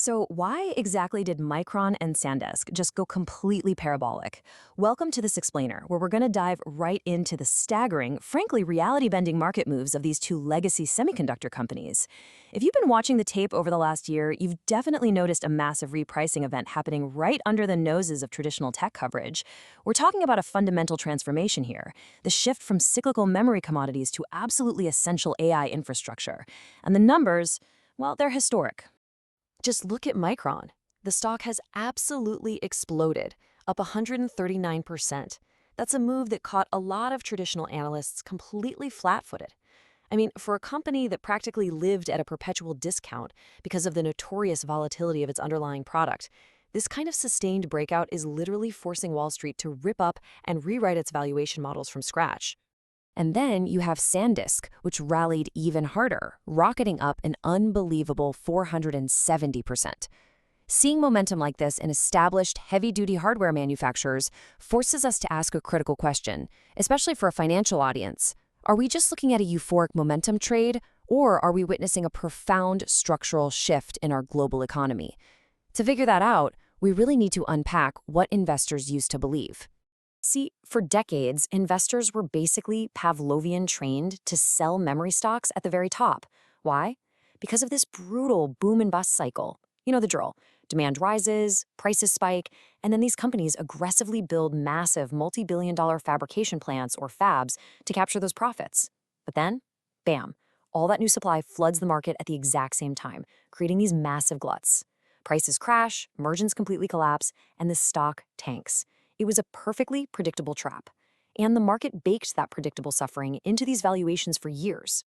So why exactly did Micron and Sandisk just go completely parabolic? Welcome to this explainer, where we're going to dive right into the staggering, frankly reality-bending market moves of these two legacy semiconductor companies. If you've been watching the tape over the last year, you've definitely noticed a massive repricing event happening right under the noses of traditional tech coverage. We're talking about a fundamental transformation here, the shift from cyclical memory commodities to absolutely essential AI infrastructure. And the numbers, well, they're historic. Just look at Micron. The stock has absolutely exploded, up 139%. That's a move that caught a lot of traditional analysts completely flat-footed. I mean, for a company that practically lived at a perpetual discount because of the notorious volatility of its underlying product, this kind of sustained breakout is literally forcing Wall Street to rip up and rewrite its valuation models from scratch. And then you have Sandisk, which rallied even harder, rocketing up an unbelievable 470%. Seeing momentum like this in established heavy-duty hardware manufacturers forces us to ask a critical question, especially for a financial audience. Are we just looking at a euphoric momentum trade, or are we witnessing a profound structural shift in our global economy? To figure that out, we really need to unpack what investors used to believe. See, for decades, investors were basically Pavlovian trained to sell memory stocks at the very top. Why? Because of this brutal boom and bust cycle. You know the drill. Demand rises, prices spike, and then these companies aggressively build massive multi-billion-dollar fabrication plants or fabs to capture those profits. But then, bam, all that new supply floods the market at the exact same time, creating these massive gluts. Prices crash, margins completely collapse, and the stock tanks. It was a perfectly predictable trap, and the market baked that predictable suffering into these valuations for years.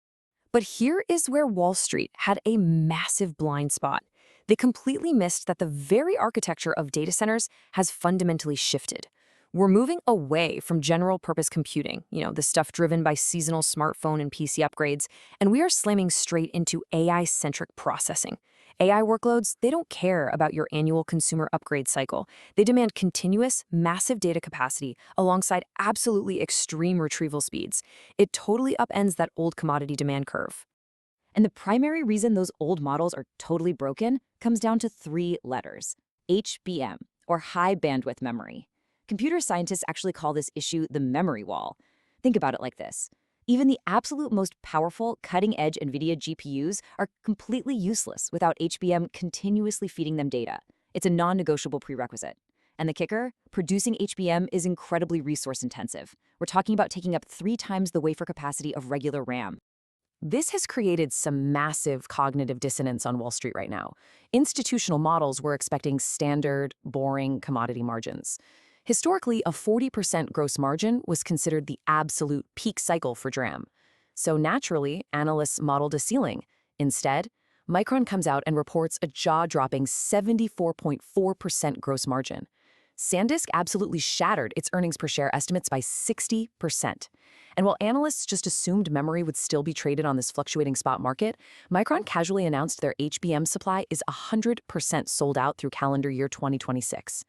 But here is where Wall Street had a massive blind spot. They completely missed that the very architecture of data centers has fundamentally shifted. We're moving away from general-purpose computing, the stuff driven by seasonal smartphone and PC upgrades, and we are slamming straight into AI-centric processing. AI workloads, they don't care about your annual consumer upgrade cycle. They demand continuous, massive data capacity alongside absolutely extreme retrieval speeds. It totally upends that old commodity demand curve. And the primary reason those old models are totally broken comes down to 3 letters: HBM, or high bandwidth memory. Computer scientists actually call this issue the memory wall. Think about it like this. Even the absolute most powerful, cutting-edge NVIDIA GPUs are completely useless without HBM continuously feeding them data. It's a non-negotiable prerequisite. And the kicker? Producing HBM is incredibly resource-intensive. We're talking about taking up 3 times the wafer capacity of regular RAM. This has created some massive cognitive dissonance on Wall Street right now. Institutional models were expecting standard, boring commodity margins. Historically, a 40% gross margin was considered the absolute peak cycle for DRAM. So naturally, analysts modeled a ceiling. Instead, Micron comes out and reports a jaw-dropping 74.4% gross margin. Sandisk absolutely shattered its earnings per share estimates by 60%. And while analysts just assumed memory would still be traded on this fluctuating spot market, Micron casually announced their HBM supply is 100% sold out through calendar year 2026.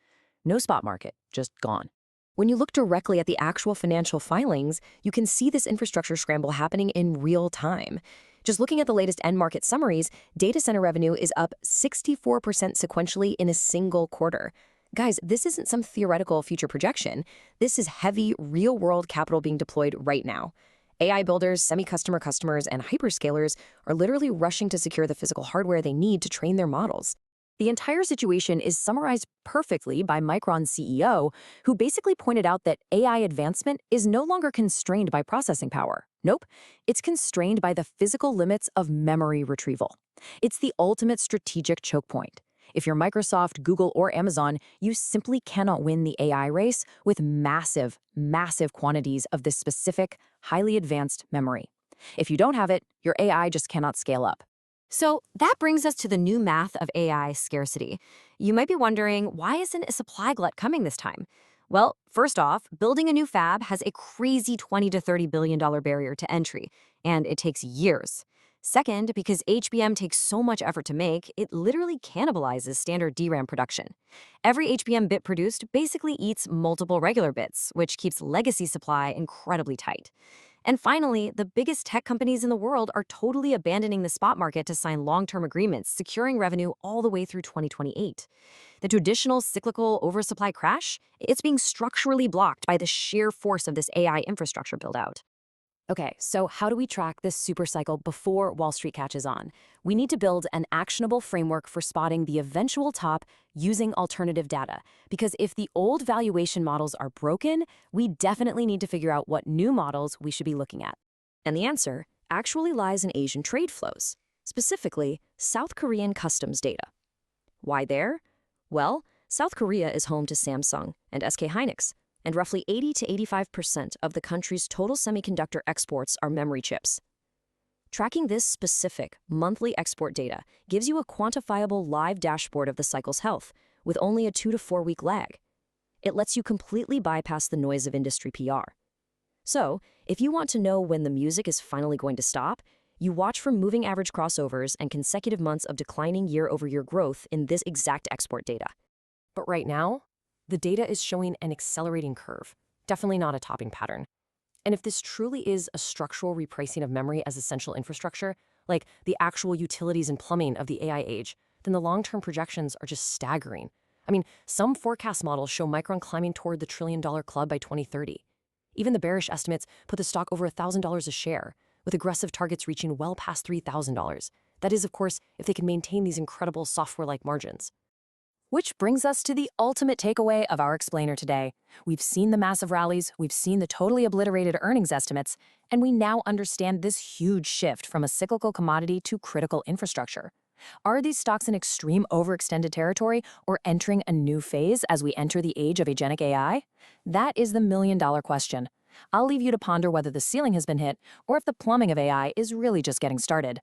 No spot market, just gone. When you look directly at the actual financial filings, you can see this infrastructure scramble happening in real time. Just looking at the latest end market summaries, data center revenue is up 64% sequentially in a single quarter. Guys, this isn't some theoretical future projection. This is heavy, real-world capital being deployed right now. AI builders, semi-customer customers, and hyperscalers are literally rushing to secure the physical hardware they need to train their models. The entire situation is summarized perfectly by Micron's CEO, who basically pointed out that AI advancement is no longer constrained by processing power. Nope, it's constrained by the physical limits of memory retrieval. It's the ultimate strategic choke point. If you're Microsoft, Google, or Amazon, you simply cannot win the AI race with massive, massive quantities of this specific, highly advanced memory. If you don't have it, your AI just cannot scale up. So that brings us to the new math of AI scarcity. You might be wondering, why isn't a supply glut coming this time? Well, first off, building a new fab has a crazy $20 to $30 billion barrier to entry, and it takes years. Second, because HBM takes so much effort to make, it literally cannibalizes standard DRAM production. Every HBM bit produced basically eats multiple regular bits, which keeps legacy supply incredibly tight. And finally, the biggest tech companies in the world are totally abandoning the spot market to sign long-term agreements, securing revenue all the way through 2028. The traditional cyclical oversupply crash, it's being structurally blocked by the sheer force of this AI infrastructure build-out. Okay, so how do we track this supercycle before Wall Street catches on? We need to build an actionable framework for spotting the eventual top using alternative data. Because if the old valuation models are broken, we definitely need to figure out what new models we should be looking at. And the answer actually lies in Asian trade flows, specifically South Korean customs data. Why there? Well, South Korea is home to Samsung and skhynix, and roughly 80 to 85% of the country's total semiconductor exports are memory chips. Tracking this specific monthly export data gives you a quantifiable live dashboard of the cycle's health, with only a 2 to 4 week lag. It lets you completely bypass the noise of industry PR. So, if you want to know when the music is finally going to stop, you watch for moving average crossovers and consecutive months of declining year-over-year growth in this exact export data. But right now, the data is showing an accelerating curve, definitely not a topping pattern. And if this truly is a structural repricing of memory as essential infrastructure, like the actual utilities and plumbing of the AI age, then the long-term projections are just staggering. I mean, some forecast models show Micron climbing toward the trillion-dollar club by 2030. Even the bearish estimates put the stock over $1,000 a share, with aggressive targets reaching well past $3,000. That is, of course, if they can maintain these incredible software-like margins. Which brings us to the ultimate takeaway of our explainer today. We've seen the massive rallies, we've seen the totally obliterated earnings estimates, and we now understand this huge shift from a cyclical commodity to critical infrastructure. Are these stocks in extreme overextended territory or entering a new phase as we enter the age of agentic AI? That is the million-dollar question. I'll leave you to ponder whether the ceiling has been hit or if the plumbing of AI is really just getting started.